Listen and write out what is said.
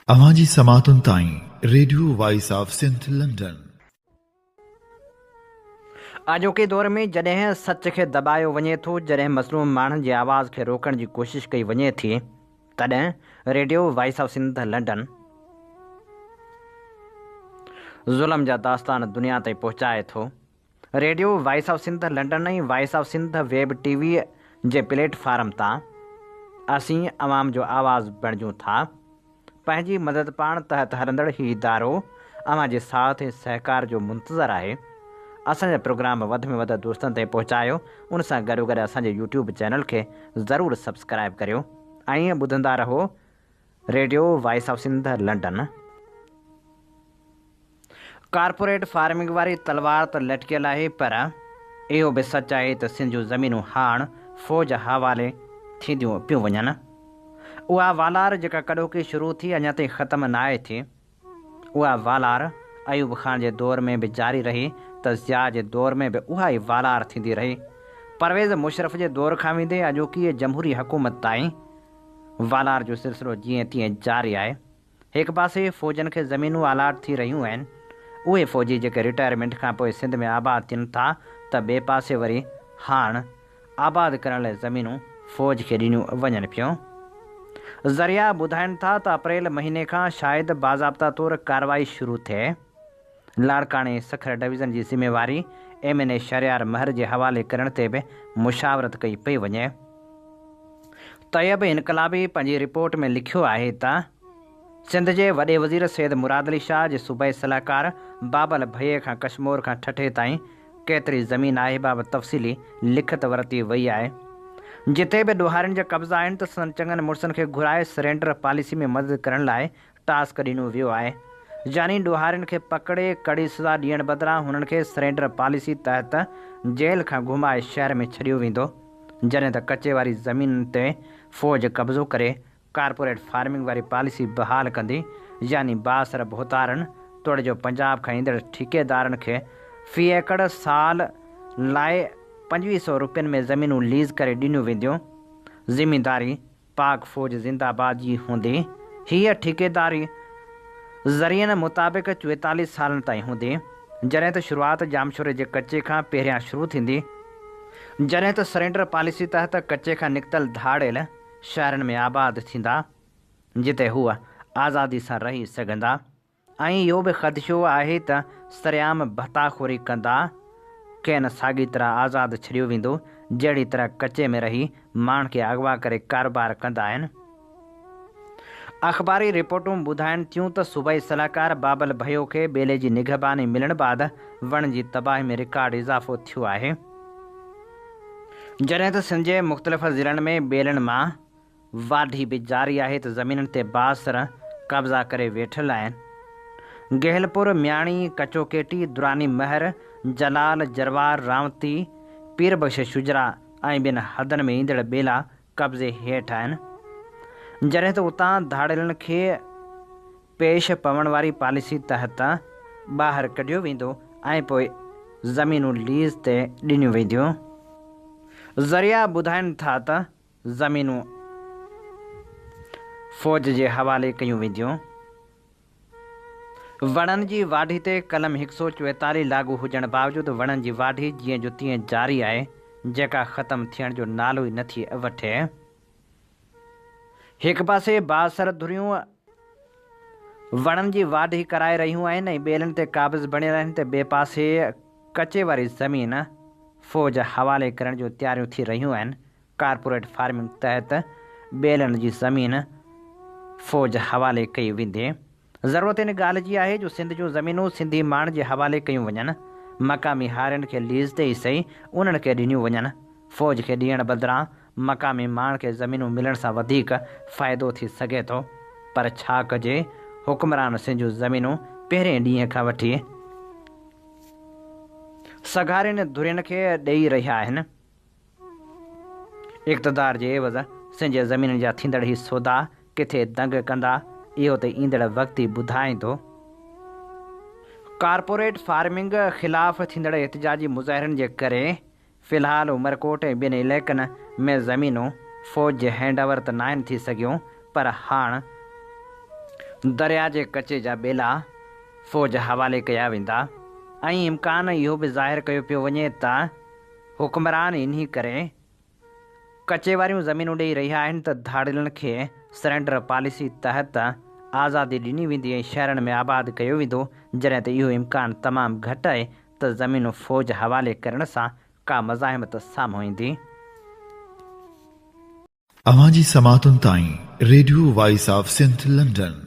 अवांजी समातुन ताईं radio voice of Sindh London. अॼोके दौर में जॾहिं सच खे दॿायो वञे थो, जॾहिं मज़लूम माण्हुनि जी आवाज़ खे रोकण जी कोशिश कई वञे थी, तॾहिं radio voice of Sindh London ज़ुल्म जा दास्तान दुनिया ताईं पहुचाए थो। Radio voice of Sindh London ऐं voice of Sindh web TV जे प्लेटफार्म तां असीं अवाम जो आवाज़ बणिजूं था। पंहिंजी मदद पाण तहत हलंदड़ ही इदारो अवां जे साथ ऐं सहकार जो मुंतज़र आहे। असांजा प्रोग्राम वधि में वधि दोस्तनि ताईं पहुचायो। उन सां गॾो गॾु असांजे यूट्यूब चैनल खे ज़रूरु सब्सक्राइब करियो ऐं ॿुधंदा रहो radio voice of Sindh London. Corporate farming वारी तलवार त लटकियल आहे, पर इहो बि सच आहे त सिंध जूं ज़मीनूं हाणे फ़ौज हवाले थींदियूं पियूं वञनि। उहा वालार जेका कॾोकी शुरू थी अञा ताईं ख़तमु न आहे थी। उहा वालार अयूब ख़ान जे दौर में बि जारी रही त ज़िया जे दौर में बि उहा ई वालार थींदी रही। परवेज़ मुशरफ जे दौर खां वेंदे अॼोकी जमहूरी हुकूमत ताईं वालार जो सिलसिलो जीअं तीअं जारी आहे। हिकु पासे फ़ौजनि खे ज़मीनूं अलाट थी रहियूं आहिनि, उहे फ़ौजी जेके रिटायरमेंट खां पोइ सिंध में आबाद थियनि था, त ॿिए पासे वरी हाणे आबाद करण लाइ ज़मीनूं फ़ौज खे ॾिनियूं वञनि पियूं। ज़रिया ॿुधाइनि था त अप्रैल महीने खां शायदि बाज़ाब्ता तौरु कार्रवाई शुरू थिए। लाड़काणे सखर डिवीज़न जी ज़िम्मेवारी MNA शरियार महर जे हवाले करण ते बि मुशावरत कई पई वञे। तैयब इनकलाबी पंहिंजी रिपोर्ट में लिखियो आहे त सिंध जे वॾे वज़ीर सैयद मुराद अली शाह जे सूबाई सलाहकार बाबल भैये खां कश्मीर खां ठठे ताईं केतिरी ज़मीन आहे बाबति तफ़सीली लिखत वरिती वई आहे। जिते बि ॾोहारियुनि जा कब्ज़ा आहिनि त सन चङनि मुड़ुसनि खे घुराए सरेंडर पॉलिसी में मदद करण लाइ टास्क ॾिनो वियो आहे। यानी ॾोहारियुनि खे पकिड़े कड़ी सज़ा ॾियण बदिरां हुननि खे सरेंडर पॉलिसी तहत जेल खां घुमाए शहर में छॾियो वेंदो, जॾहिं त कचे वारी ज़मीन ते फ़ौज कब्ज़ो करे कारपोरेट फार्मिंग वारी पॉलिसी बहाल कंदी। यानी बासर भोतारनि तोड़ जो पंजाब खां ईंदड़ ठेकेदारनि खे फ़ी एकड़ साल लाइ 2500 रुपयनि में ज़मीनूं लीज़ करे ॾिनियूं वेंदियूं। ज़िमेदारी पाक फ़ौज ज़िंदाबाद जी हूंदी। हीअ ठेकेदारी ज़रियनि मुताबिक़ 44 सालनि ताईं हूंदी, जॾहिं त शुरूआति जामशोरे जे कचे खां पहिरियां शुरू थींदी, जॾहिं त सरेंडर पॉलिसी तहत कचे खां निकितल धाड़ियल शहरनि में आबाद थींदा, जिते हूअ आज़ादी सां रही सघंदा। ऐं इहो बि ख़दशो आहे त सरेआम भताखोरी कंदा कंहिं साॻी तरह आज़ादु छॾियो वेंदो, जहिड़ी तरह कचे में रही माण्हुनि खे अगवा करे कारोबार कंदा आहिनि। अख़बारी रिपोर्टूं ॿुधाइनि थियूं त सूबाई सलाहकार बाबल भैयो खे ॿेले जी निगहबानी मिलण बैदि वण जी तबाही में रिकॉर्ड इज़ाफ़ो थियो आहे। जॾहिं त सिंध जे मुख़्तलिफ़ ज़िलनि में ॿेलनि मां वाढी बि जारी आहे त ज़मीननि ते बासर कब्ज़ा करे वेठल आहिनि। गेहलपुर, म्याणी, कचोकेटी, दुरानी महर, जलाल, जरवार, रावती, पीरबख्श, शुजरा ऐं ॿिनि हदनि में ईंदड़ ॿेला कब्ज़े हेठि आहिनि, जॾहिं त उतां धाड़ियलनि खे पेश पवण वारी पॉलिसी तहत ॿाहिरि कढियो वेंदो ऐं पोइ ज़मीनूं लीज़ ते ॾिनियूं वेंदियूं। ज़रिया ॿुधाइनि था त ज़मीनूं फ़ौज जे हवाले कयूं वेंदियूं। वणनि जी वाढी ते कलम 144 लागू हुजण बावजूदि वणनि जी वाढी जीअं जो तीअं जारी आहे, जेका ख़तमु थियण जो नालो ई नथी वठे। हिकु पासे बासर धुरियूं वणनि जी वाढी कराए रहियूं आहिनि ऐं ॿेलनि ते काबिज़ बणियल आहिनि, त ॿिए पासे कचे वारी ज़मीन फ़ौज हवाले करण जूं तयारियूं थी रहियूं आहिनि। कारपोरेट फार्मिंग तहत ॿेलनि जी ज़मीन फ़ौज हवाले कई वेंदी। ज़रूरत इन ॻाल्हि जी आहे जो सिंध जूं ज़मीनूं सिंधी माण्हुनि जे हवाले कयूं वञनि। मक़ामी हारियुनि खे लीज़ ते ई सही उन्हनि खे ॾिनियूं वञनि। फ़ौज खे ॾियण बदिरां मक़ामी माण्हुनि खे ज़मीनूं मिलण सां वधीक फ़ाइदो थी सघे थो, पर छा कजे, हुक्मरान सिंध जूं ज़मीनूं पहिरें ॾींहं खां वठी सघारियुनि धुरियुनि खे ॾेई रहिया आहिनि। इक़्तिदार जे एवज़ सिंध जे ज़मीननि जा थींदड़ ही सौदा किथे दंग कंदा, इहो त ईंदड़ वक़्तु ई ॿुधाईंदो। कारपोरेट फार्मिंग ख़िलाफ़ थींदड़ एहतिजाजी मुज़ाहिरनि जे करे फ़िलहाल उमरकोट ऐं ॿिनि इलाइक़नि में ज़मीनूं फ़ौज जे हैंड ओवर त नाहिनि थी सघियूं, पर हाणे दरिया जे कचे जा ॿेला फ़ौज हवाले कया वेंदा ऐं इम्कान इहो बि ज़ाहिर कयो पियो वञे त हुकुमरान इन्ही करे कचे वारियूं ज़मीनूं ॾेई रहिया आहिनि त धाड़िलनि खे सरेंडर पॉलिसी तहत आज़ादी ॾिनी वेंदी ऐं शहरनि में आबाद कयो वेंदो, जॾहिं त इहो इम्कानु तमामु घटि आहे त ज़मीनूं फ़ौज हवाले करण सां का मज़ाहिमत साम्हूं ईंदी। अवां जी समातुनि ताईं radio voice of Sindh London.